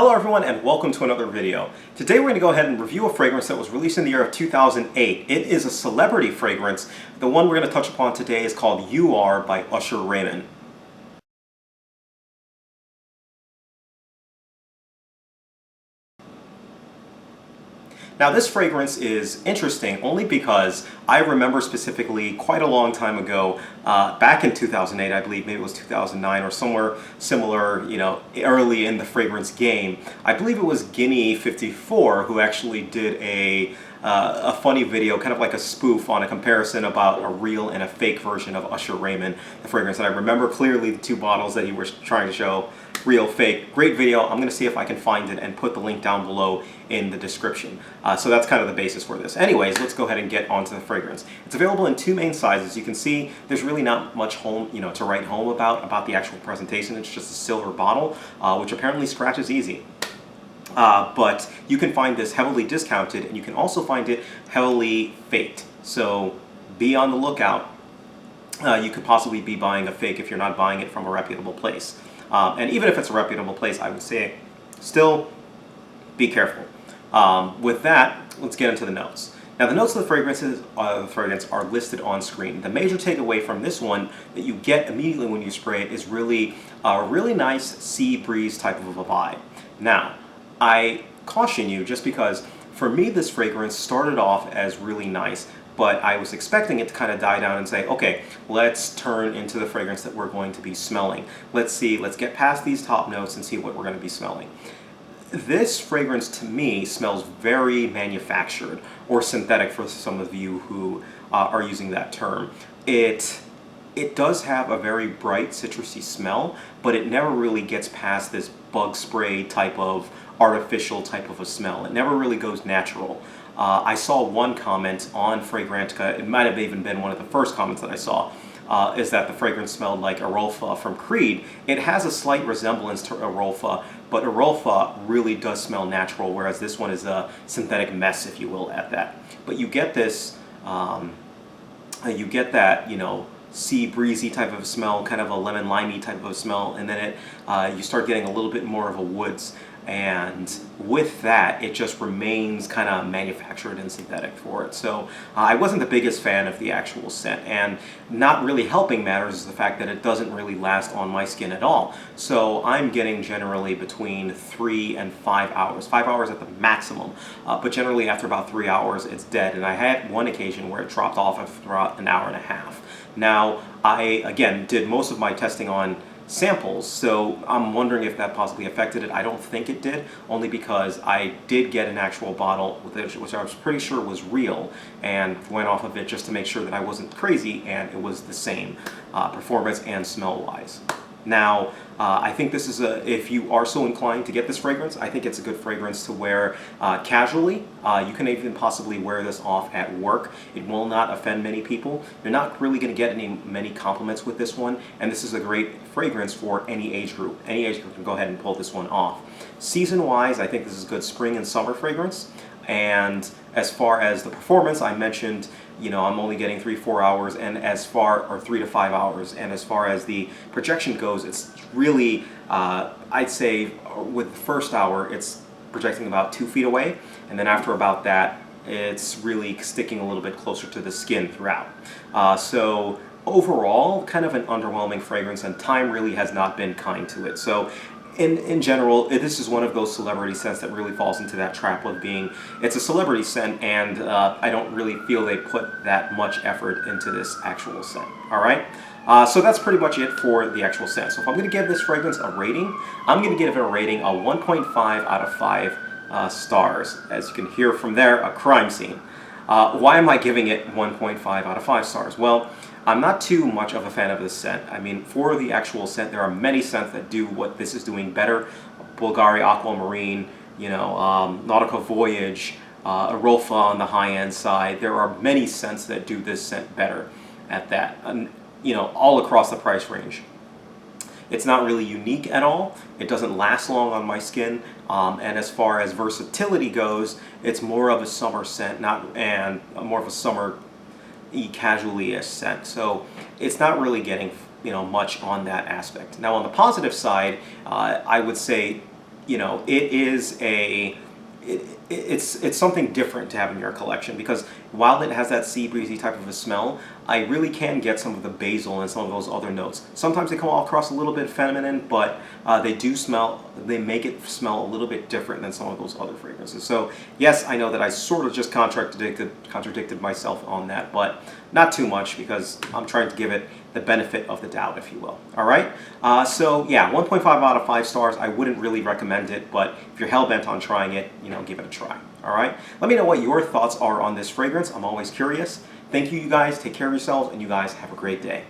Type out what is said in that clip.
Hello everyone and welcome to another video. Today we're going to go ahead and review a fragrance that was released in the year of 2008. It is a celebrity fragrance. The one we're going to touch upon today is called You Are by Usher Raymond. Now this fragrance is interesting only because I remember specifically quite a long time ago, back in 2008, I believe, maybe it was 2009 or somewhere similar, early in the fragrance game. I believe it was Guinea54 who actually did a funny video, kind of like a spoof on a comparison about a real and a fake version of Usher Raymond, the fragrance. And I remember clearly the two bottles that he was trying to show, real, fake. Great video. I'm going to see if I can find it and put the link down below in the description. So that's kind of the basis for this. Anyways, let's go ahead and get onto the fragrance. It's available in two main sizes. You can see there's really not much to write home about the actual presentation. It's just a silver bottle, which apparently scratches easy. But you can find this heavily discounted, and you can also find it heavily faked. So be on the lookout. You could possibly be buying a fake if you're not buying it from a reputable place. And even if it's a reputable place, I would say still be careful. With that, let's get into the notes. Now the notes of the fragrance are listed on screen. The major takeaway from this one that you get immediately when you spray it is really a really nice sea breeze type of a vibe. Now, I caution you just because for me this fragrance started off as really nice, but I was expecting it to kind of die down and say, okay, let's turn into the fragrance that we're going to be smelling. Let's get past these top notes and see what we're going to be smelling. This fragrance to me smells very manufactured or synthetic for some of you who are using that term. It does have a very bright citrusy smell, but it never really gets past this bug spray type of artificial type of a smell. It never really goes natural. I saw one comment on Fragrantica, it might have even been one of the first comments that I saw, is that the fragrance smelled like Arolfa from Creed. It has a slight resemblance to Arolfa, but Arolfa really does smell natural, whereas this one is a synthetic mess, if you will, at that. But you get this, you get that, sea breezy type of a smell, kind of a lemon limey type of a smell, and then you start getting a little bit more of a woods. And with that, it just remains kind of manufactured and synthetic for it. So I wasn't the biggest fan of the actual scent, and not really helping matters is the fact that it doesn't really last on my skin at all. So I'm getting generally between 3 and 5 hours, 5 hours at the maximum, but generally after about 3 hours it's dead. And I had one occasion where it dropped off after about an hour and a half. Now I again did most of my testing on samples, so I'm wondering if that possibly affected it. I don't think it did, only because I did get an actual bottle which I was pretty sure was real, and went off of it just to make sure that I wasn't crazy, and it was the same performance and smell wise. Now I think this is if you are so inclined to get this fragrance, I think it's a good fragrance to wear casually. You can even possibly wear this off at work. It will not offend many people. You're not really going to get many compliments with this one, and this is a great fragrance for any age group. Any age group can go ahead and pull this one off. Season wise, I think this is a good spring and summer fragrance. And as far as the performance, I mentioned, I'm only getting 3-4 hours, and or 3 to 5 hours. And as far as the projection goes, it's really, I'd say with the first hour, it's projecting about 2 feet away. And then after about that, it's really sticking a little bit closer to the skin throughout. So overall, kind of an underwhelming fragrance, and time really has not been kind to it. So in general, this is one of those celebrity scents that really falls into that trap of being, it's a celebrity scent, and I don't really feel they put that much effort into this actual scent. Alright? So that's pretty much it for the actual scent. So if I'm going to give this fragrance a rating, I'm going to give it a rating of 1.5 out of 5 stars. As you can hear from there, a crime scene. Why am I giving it 1.5 out of 5 stars? Well, I'm not too much of a fan of this scent. I mean, for the actual scent, there are many scents that do what this is doing better. Bulgari Aquamarine, Nautica Voyage, Arolfa on the high-end side. There are many scents that do this scent better at that, all across the price range. It's not really unique at all. It doesn't last long on my skin. And as far as versatility goes, it's more of a summer scent, more of a summer casually-ish scent. So it's not really getting much on that aspect. Now on the positive side, I would say it is it's something different to have in your collection, because while it has that sea breezy type of a smell, I really can get some of the basil and some of those other notes. Sometimes they come all across a little bit feminine, but they make it smell a little bit different than some of those other fragrances. So yes, I know that I sort of just contradicted myself on that, but not too much, because I'm trying to give it the benefit of the doubt, if you will. All right. So yeah, 1.5 out of 5 stars. I wouldn't really recommend it, but if you're hell bent on trying it, give it a try. All right. Let me know what your thoughts are on this fragrance. I'm always curious. Thank you, you guys. Take care of yourselves, and you guys have a great day.